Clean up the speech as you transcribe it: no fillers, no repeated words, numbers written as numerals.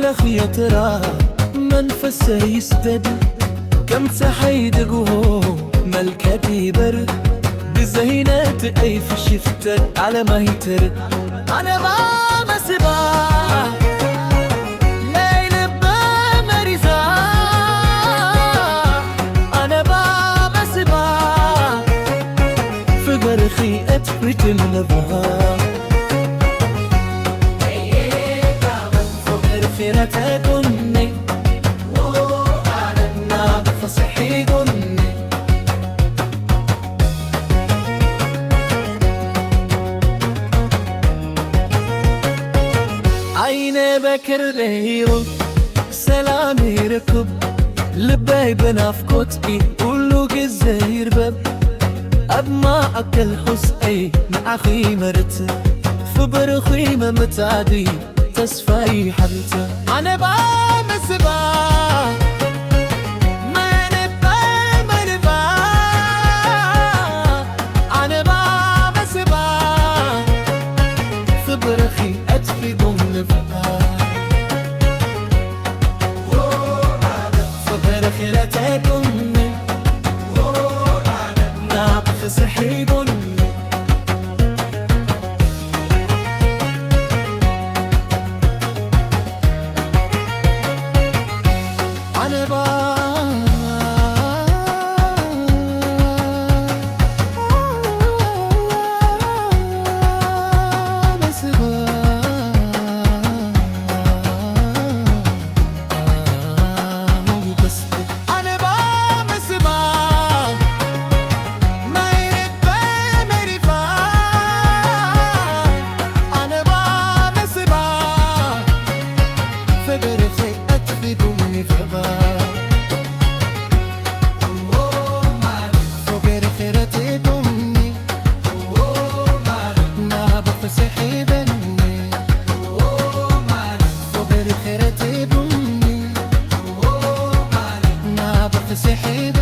لخي ترى منفسه يسدد كم تحيدقه ملكتي برد بزينة أي في شفتك على ما يتر أنا ما مسبا ليل بمرزا أنا ما مسبا في برخي أتفرت النبا فرت دني وأنا الناب فصحي دني عيني بكر ليرو سلامي ركب لباي بنافكوتكي قولو كزير باب أب ما أكل حسقي مع أخي مرت فبر خيمة متعدي تصفي حبيبتي أنا بقى مسبا ما نبقى ما نبقى أنا بقى مسبا فبرخي أتفي ضم نبقى فبرخي لا تكوني نابخ صحي ضمي أنا سحب